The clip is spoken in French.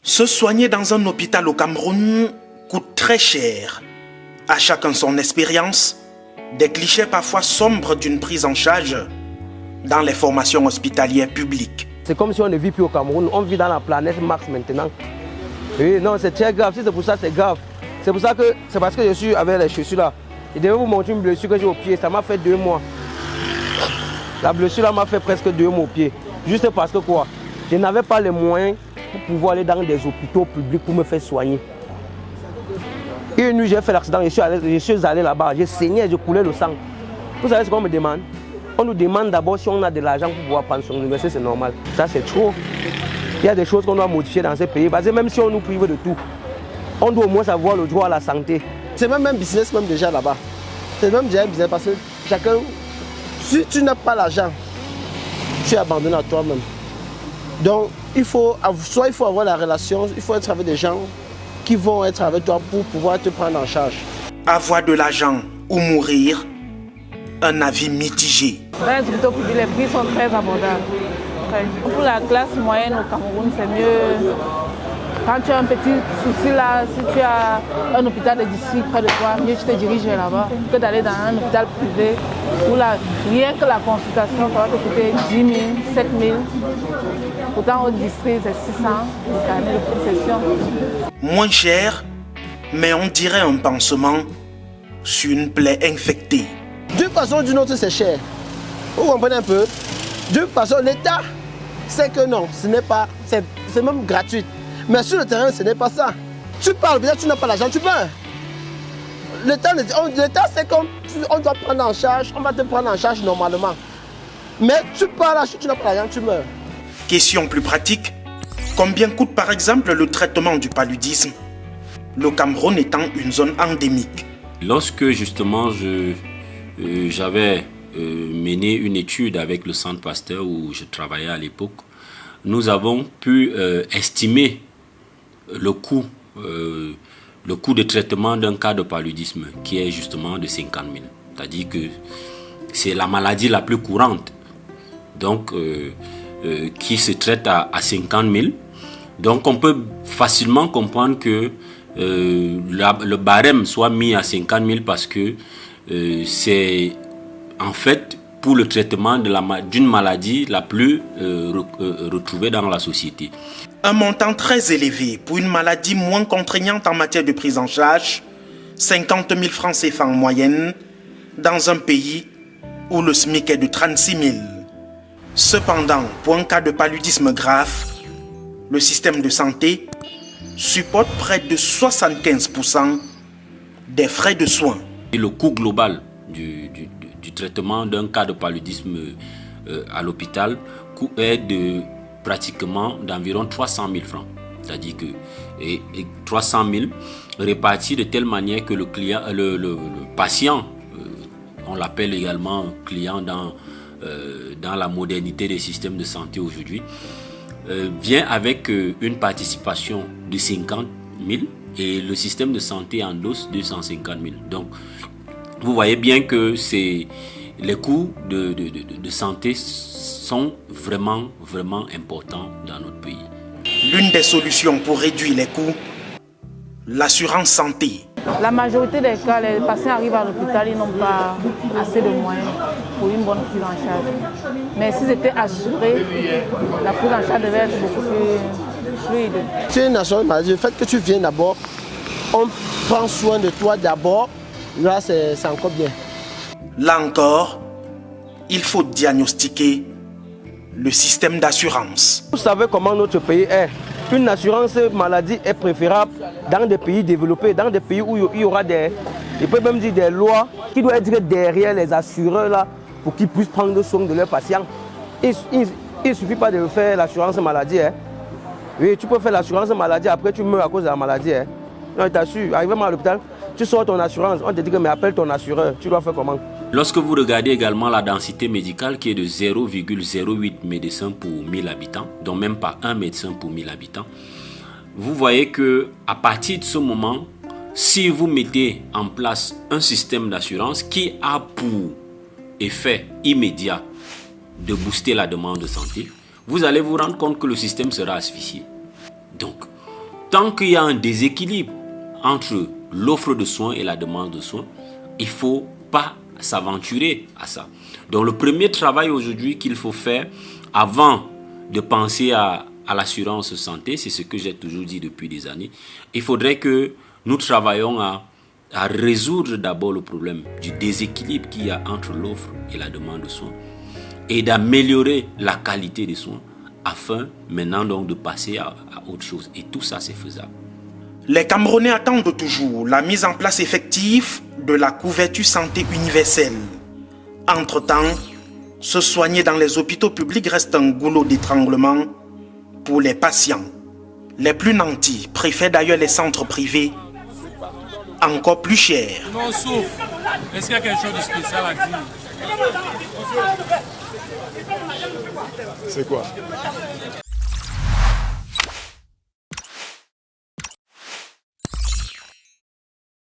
Se soigner dans un hôpital au Cameroun coûte très cher. À chacun son expérience, des clichés parfois sombres d'une prise en charge dans les formations hospitalières publiques. C'est comme si on ne vit plus au Cameroun, on vit dans la planète Mars maintenant. Oui, non, c'est très grave. Si c'est pour ça, c'est grave. C'est pour ça que c'est parce que je suis avec les chaussures là. Je devais vous montrer une blessure que j'ai au pied. Ça m'a fait 2 mois. La blessure là m'a fait presque 2 mois au pied. Juste parce que quoi? Je n'avais pas les moyens pour pouvoir aller dans des hôpitaux publics pour me faire soigner. Une nuit, j'ai fait l'accident, je suis allé là-bas, j'ai saigné, je coulais le sang. Vous savez ce qu'on me demande? On nous demande d'abord si on a de l'argent pour pouvoir prendre son université, c'est normal. Ça, c'est trop. Il y a des choses qu'on doit modifier dans ces pays. Parce que même si on nous prive de tout, on doit au moins avoir le droit à la santé. C'est même un business même déjà là-bas. C'est même déjà un business parce que chacun, si tu n'as pas l'argent, tu es abandonné à toi-même. Donc, il faut avoir la relation, il faut être avec des gens qui vont être avec toi pour pouvoir te prendre en charge. Avoir de l'argent ou mourir, un avis mitigé. Dans les hôpitaux publics, les prix sont très abordables. Pour la classe moyenne au Cameroun, c'est mieux. Quand tu as un petit souci là, si tu as un hôpital de district près de toi, mieux tu te diriges là-bas que d'aller dans un hôpital privé où là, rien que la consultation, ça va te coûter 10 000, 7 000. Pourtant au district, c'est 600, le carnet de concession. Moins cher, mais on dirait un pansement sur une plaie infectée. D'une façon ou d'une autre, c'est cher. Vous comprenez un peu? D'une façon, l'État sait que non, ce n'est pas, c'est même gratuit. Mais sur le terrain, ce n'est pas ça. Tu parles, peut-être tu n'as pas l'argent, tu meurs. L'État sait qu'on doit prendre en charge, on va te prendre en charge normalement. Mais tu parles, si tu n'as pas l'argent, tu meurs. Question plus pratique, combien coûte par exemple le traitement du paludisme, le Cameroun étant une zone endémique? Lorsque justement j'avais mené une étude avec le Centre Pasteur où je travaillais à l'époque, nous avons pu estimer le coût de traitement d'un cas de paludisme qui est justement de 50 000. C'est-à-dire que c'est la maladie la plus courante, donc qui se traite à 50 000. Donc on peut facilement comprendre que le barème soit mis à 50 000 parce que c'est en fait pour le traitement d'une maladie la plus retrouvée dans la société. Un montant très élevé pour une maladie moins contraignante en matière de prise en charge, 50 000 francs CFA en moyenne, dans un pays où le SMIC est de 36 000. Cependant, pour un cas de paludisme grave, le système de santé supporte près de 75% des frais de soins. Et le coût global du traitement d'un cas de paludisme à l'hôpital est pratiquement d'environ 300 000 francs. C'est-à-dire que 300 000 répartis de telle manière que le patient, on l'appelle également client dans la modernité des systèmes de santé aujourd'hui, vient avec une participation de 50 000 et le système de santé endosse 250 000. Donc, vous voyez bien que les coûts de santé sont vraiment, vraiment importants dans notre pays. L'une des solutions pour réduire les coûts, l'assurance santé. La majorité des cas, les patients arrivent à l'hôpital, ils n'ont pas assez de moyens pour une bonne prise en charge. Mais s'ils étaient assurés, la prise en charge devait être beaucoup plus fluide. Tu es une assurance maladie, le fait que tu viens d'abord, on prend soin de toi d'abord, là c'est encore bien. Là encore, il faut diagnostiquer le système d'assurance. Vous savez comment notre pays est. Une assurance maladie est préférable dans des pays développés, dans des pays où il y aura il peut même dire des lois qui doivent être derrière les assureurs là pour qu'ils puissent prendre soin de leurs patients. Il ne suffit pas de faire l'assurance maladie. Hein. Oui, tu peux faire l'assurance maladie, après tu meurs à cause de la maladie. Hein. Non, je t'assure, arrivé à l'hôpital, tu sors ton assurance, on te dit que mais appelle ton assureur, tu dois faire comment? Lorsque vous regardez également la densité médicale qui est de 0,08 médecins pour 1000 habitants, donc même pas un médecin pour 1000 habitants, vous voyez que à partir de ce moment, si vous mettez en place un système d'assurance qui a pour effet immédiat de booster la demande de santé, vous allez vous rendre compte que le système sera asphyxié. Donc, tant qu'il y a un déséquilibre entre l'offre de soins et la demande de soins, il ne faut pas s'aventurer à ça. Donc le premier travail aujourd'hui qu'il faut faire avant de penser à l'assurance santé, c'est ce que j'ai toujours dit depuis des années, il faudrait que nous travaillions à résoudre d'abord le problème du déséquilibre qu'il y a entre l'offre et la demande de soins et d'améliorer la qualité des soins afin maintenant donc de passer à autre chose. Et tout ça, c'est faisable. Les Camerounais attendent toujours la mise en place effective de la couverture santé universelle. Entre-temps, se soigner dans les hôpitaux publics reste un goulot d'étranglement pour les patients. Les plus nantis préfèrent d'ailleurs les centres privés encore plus chers. On souffre. Est-ce qu'il y a quelque chose de spécial à dire? C'est quoi?